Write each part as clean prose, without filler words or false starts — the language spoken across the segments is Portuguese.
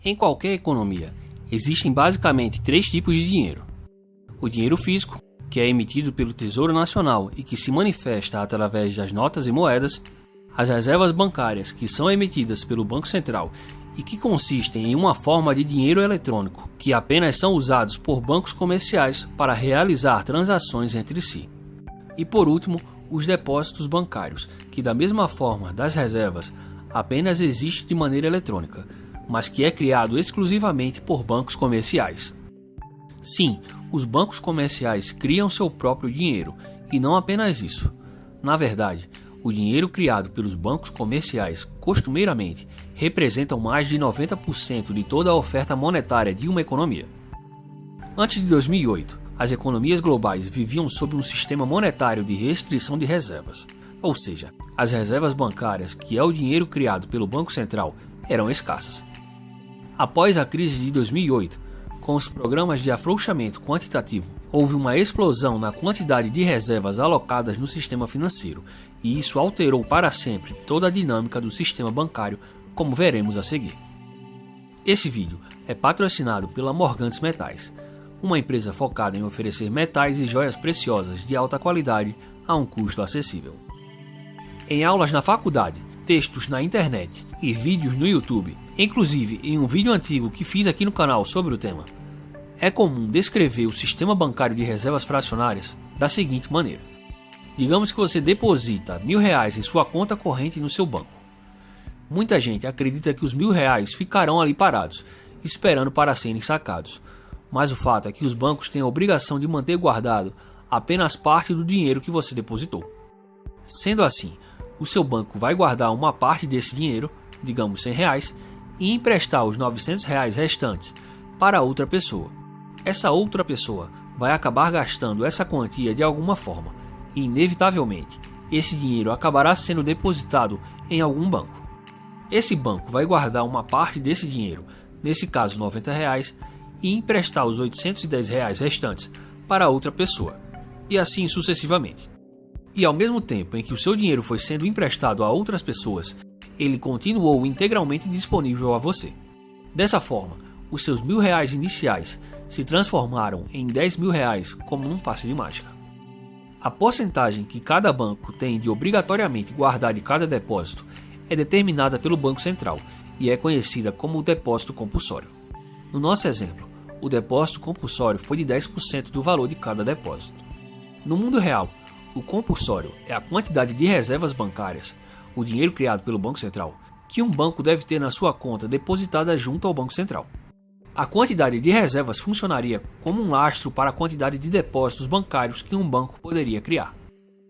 Em qualquer economia, existem basicamente três tipos de dinheiro. O dinheiro físico, que é emitido pelo Tesouro Nacional e que se manifesta através das notas e moedas. As reservas bancárias, que são emitidas pelo Banco Central e que consistem em uma forma de dinheiro eletrônico, que apenas são usados por bancos comerciais para realizar transações entre si. E por último, os depósitos bancários, que da mesma forma das reservas, apenas existe de maneira eletrônica, mas que é criado exclusivamente por bancos comerciais. Sim, os bancos comerciais criam seu próprio dinheiro, e não apenas isso. Na verdade, o dinheiro criado pelos bancos comerciais, costumeiramente, representam mais de 90% de toda a oferta monetária de uma economia. Antes de 2008, as economias globais viviam sob um sistema monetário de restrição de reservas, ou seja, as reservas bancárias, que é o dinheiro criado pelo Banco Central, eram escassas. Após a crise de 2008, com os programas de afrouxamento quantitativo, houve uma explosão na quantidade de reservas alocadas no sistema financeiro, e isso alterou para sempre toda a dinâmica do sistema bancário, como veremos a seguir. Esse vídeo é patrocinado pela Morgantes Metais, uma empresa focada em oferecer metais e joias preciosas de alta qualidade a um custo acessível. Em aulas na faculdade, textos na internet e vídeos no YouTube, inclusive em um vídeo antigo que fiz aqui no canal sobre o tema, é comum descrever o sistema bancário de reservas fracionárias da seguinte maneira. Digamos que você deposita R$1.000 em sua conta corrente no seu banco. Muita gente acredita que os R$1.000 ficarão ali parados, esperando para serem sacados, mas o fato é que os bancos têm a obrigação de manter guardado apenas parte do dinheiro que você depositou. Sendo assim, o seu banco vai guardar uma parte desse dinheiro, digamos R$100, e emprestar os R$900 restantes para outra pessoa. Essa outra pessoa vai acabar gastando essa quantia de alguma forma e, inevitavelmente, esse dinheiro acabará sendo depositado em algum banco. Esse banco vai guardar uma parte desse dinheiro, nesse caso R$90, e emprestar os R$810 restantes para outra pessoa, e assim sucessivamente. E ao mesmo tempo em que o seu dinheiro foi sendo emprestado a outras pessoas, ele continuou integralmente disponível a você. Dessa forma, os seus R$1.000 iniciais se transformaram em R$10.000 como num passe de mágica. A porcentagem que cada banco tem de obrigatoriamente guardar de cada depósito é determinada pelo Banco Central e é conhecida como o depósito compulsório. No nosso exemplo, o depósito compulsório foi de 10% do valor de cada depósito. No mundo real, o compulsório é a quantidade de reservas bancárias, o dinheiro criado pelo Banco Central, que um banco deve ter na sua conta depositada junto ao Banco Central. A quantidade de reservas funcionaria como um lastro para a quantidade de depósitos bancários que um banco poderia criar.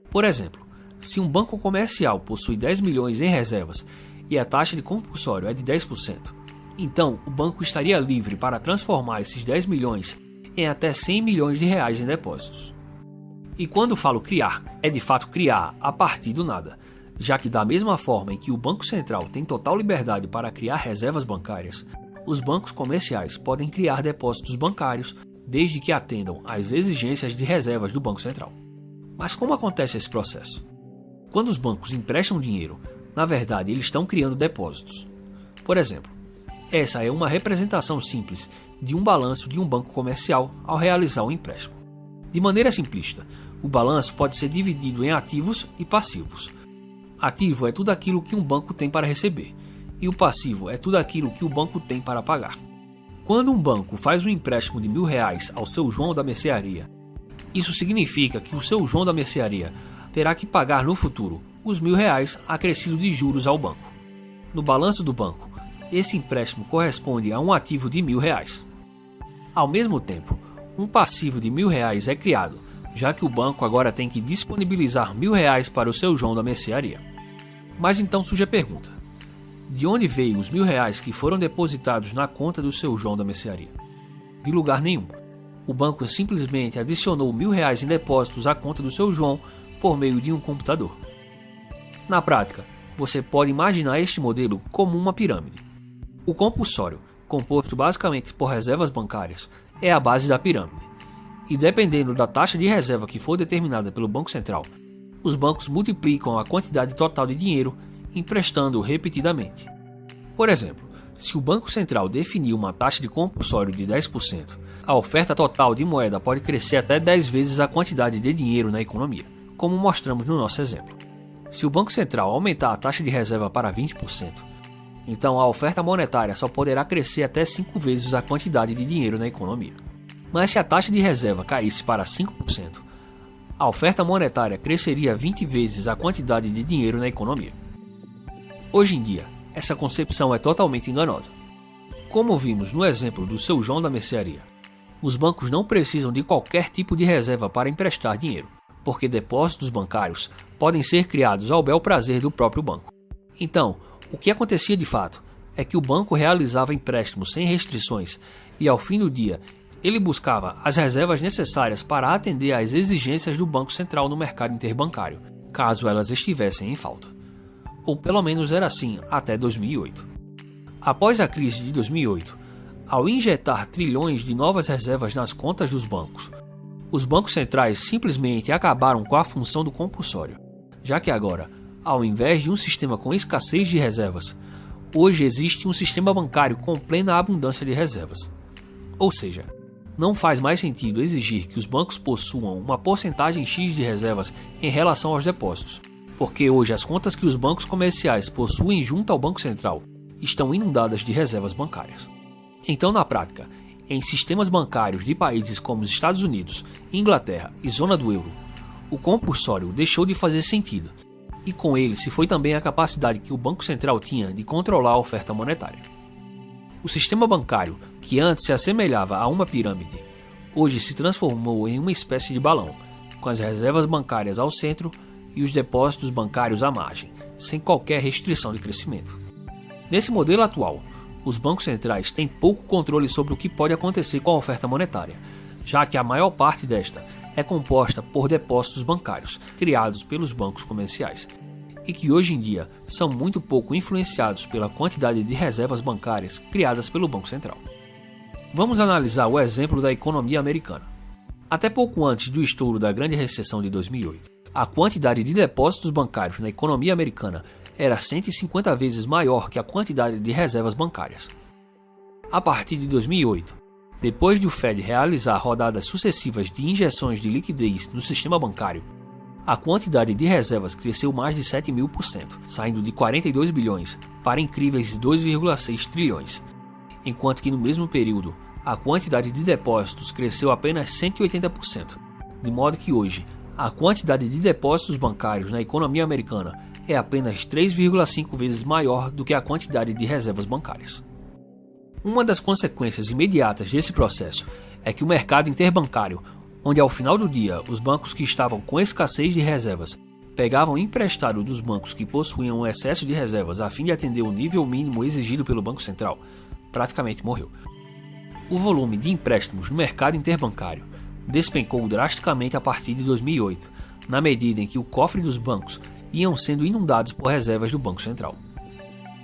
Por exemplo, se um banco comercial possui 10 milhões em reservas e a taxa de compulsório é de 10%, então o banco estaria livre para transformar esses 10 milhões em até 100 milhões de reais em depósitos. E quando falo criar, é de fato criar a partir do nada, já que da mesma forma em que o Banco Central tem total liberdade para criar reservas bancárias, os bancos comerciais podem criar depósitos bancários desde que atendam às exigências de reservas do Banco Central. Mas como acontece esse processo? Quando os bancos emprestam dinheiro, na verdade eles estão criando depósitos. Por exemplo, essa é uma representação simples de um balanço de um banco comercial ao realizar um empréstimo. De maneira simplista, o balanço pode ser dividido em ativos e passivos. Ativo é tudo aquilo que um banco tem para receber, e o passivo é tudo aquilo que o banco tem para pagar. Quando um banco faz um empréstimo de R$1.000 ao seu João da mercearia, isso significa que o seu João da mercearia terá que pagar no futuro os R$1.000 acrescidos de juros ao banco. No balanço do banco, esse empréstimo corresponde a um ativo de R$1.000. Ao mesmo tempo, um passivo de R$1.000 é criado, já que o banco agora tem que disponibilizar R$1.000 para o seu João da mercearia. Mas então surge a pergunta: de onde veio os R$1.000 que foram depositados na conta do seu João da mercearia? De lugar nenhum. O banco simplesmente adicionou R$1.000 em depósitos à conta do seu João por meio de um computador. Na prática, você pode imaginar este modelo como uma pirâmide. O compulsório, composto basicamente por reservas bancárias, é a base da pirâmide. E dependendo da taxa de reserva que for determinada pelo Banco Central, os bancos multiplicam a quantidade total de dinheiro emprestando repetidamente. Por exemplo, se o Banco Central definir uma taxa de compulsório de 10%, a oferta total de moeda pode crescer até 10 vezes a quantidade de dinheiro na economia, como mostramos no nosso exemplo. Se o Banco Central aumentar a taxa de reserva para 20%, então a oferta monetária só poderá crescer até 5 vezes a quantidade de dinheiro na economia. Mas se a taxa de reserva caísse para 5%, a oferta monetária cresceria 20 vezes a quantidade de dinheiro na economia. Hoje em dia, essa concepção é totalmente enganosa. Como vimos no exemplo do seu João da mercearia, os bancos não precisam de qualquer tipo de reserva para emprestar dinheiro, porque depósitos bancários podem ser criados ao bel prazer do próprio banco. Então, o que acontecia de fato é que o banco realizava empréstimos sem restrições e, ao fim do dia, ele buscava as reservas necessárias para atender às exigências do Banco Central no mercado interbancário, caso elas estivessem em falta. Ou pelo menos era assim até 2008. Após a crise de 2008, ao injetar trilhões de novas reservas nas contas dos bancos, os bancos centrais simplesmente acabaram com a função do compulsório, já que agora, ao invés de um sistema com escassez de reservas, hoje existe um sistema bancário com plena abundância de reservas. Ou seja, não faz mais sentido exigir que os bancos possuam uma porcentagem X de reservas em relação aos depósitos, porque hoje as contas que os bancos comerciais possuem junto ao Banco Central estão inundadas de reservas bancárias. Então, na prática, em sistemas bancários de países como os Estados Unidos, Inglaterra e zona do euro, o compulsório deixou de fazer sentido, e com ele se foi também a capacidade que o Banco Central tinha de controlar a oferta monetária. O sistema bancário, que antes se assemelhava a uma pirâmide, hoje se transformou em uma espécie de balão, com as reservas bancárias ao centro e os depósitos bancários à margem, sem qualquer restrição de crescimento. Nesse modelo atual, os bancos centrais têm pouco controle sobre o que pode acontecer com a oferta monetária, já que a maior parte desta é composta por depósitos bancários criados pelos bancos comerciais, e que hoje em dia são muito pouco influenciados pela quantidade de reservas bancárias criadas pelo Banco Central. Vamos analisar o exemplo da economia americana. Até pouco antes do estouro da Grande Recessão de 2008, a quantidade de depósitos bancários na economia americana era 150 vezes maior que a quantidade de reservas bancárias. A partir de 2008, depois de o Fed realizar rodadas sucessivas de injeções de liquidez no sistema bancário, a quantidade de reservas cresceu mais de 7.000%, saindo de 42 bilhões para incríveis 2,6 trilhões, enquanto que no mesmo período a quantidade de depósitos cresceu apenas 180%, de modo que hoje a quantidade de depósitos bancários na economia americana é apenas 3,5 vezes maior do que a quantidade de reservas bancárias. Uma das consequências imediatas desse processo é que o mercado interbancário, onde ao final do dia os bancos que estavam com escassez de reservas pegavam emprestado dos bancos que possuíam um excesso de reservas a fim de atender o nível mínimo exigido pelo Banco Central, praticamente morreu. O volume de empréstimos no mercado interbancário despencou drasticamente a partir de 2008, na medida em que o cofre dos bancos iam sendo inundados por reservas do Banco Central.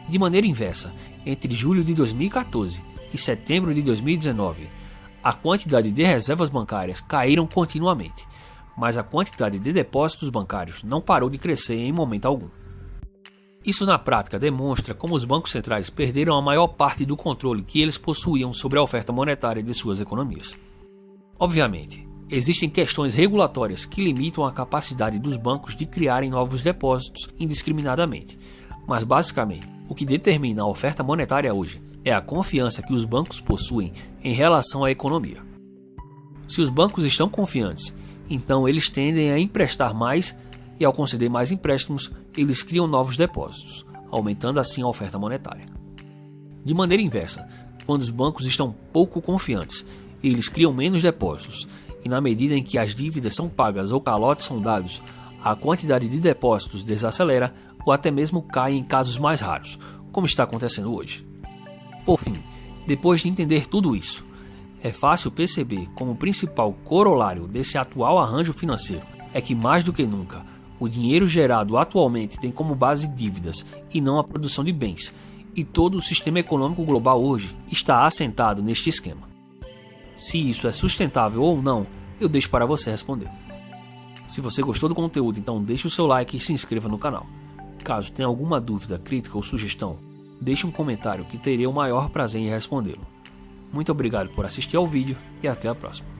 De maneira inversa, entre julho de 2014 e setembro de 2019, a quantidade de reservas bancárias caíram continuamente, mas a quantidade de depósitos bancários não parou de crescer em momento algum. Isso na prática demonstra como os bancos centrais perderam a maior parte do controle que eles possuíam sobre a oferta monetária de suas economias. Obviamente, existem questões regulatórias que limitam a capacidade dos bancos de criarem novos depósitos indiscriminadamente, mas basicamente, o que determina a oferta monetária hoje é a confiança que os bancos possuem em relação à economia. Se os bancos estão confiantes, então eles tendem a emprestar mais e, ao conceder mais empréstimos, eles criam novos depósitos, aumentando assim a oferta monetária. De maneira inversa, quando os bancos estão pouco confiantes, eles criam menos depósitos, e na medida em que as dívidas são pagas ou calotes são dados, a quantidade de depósitos desacelera ou até mesmo cai em casos mais raros, como está acontecendo hoje. Por fim, depois de entender tudo isso, é fácil perceber como o principal corolário desse atual arranjo financeiro é que, mais do que nunca, o dinheiro gerado atualmente tem como base dívidas e não a produção de bens, e todo o sistema econômico global hoje está assentado neste esquema. Se isso é sustentável ou não, eu deixo para você responder. Se você gostou do conteúdo, então deixe o seu like e se inscreva no canal. Caso tenha alguma dúvida, crítica ou sugestão, deixe um comentário que terei o maior prazer em respondê-lo. Muito obrigado por assistir ao vídeo e até a próxima.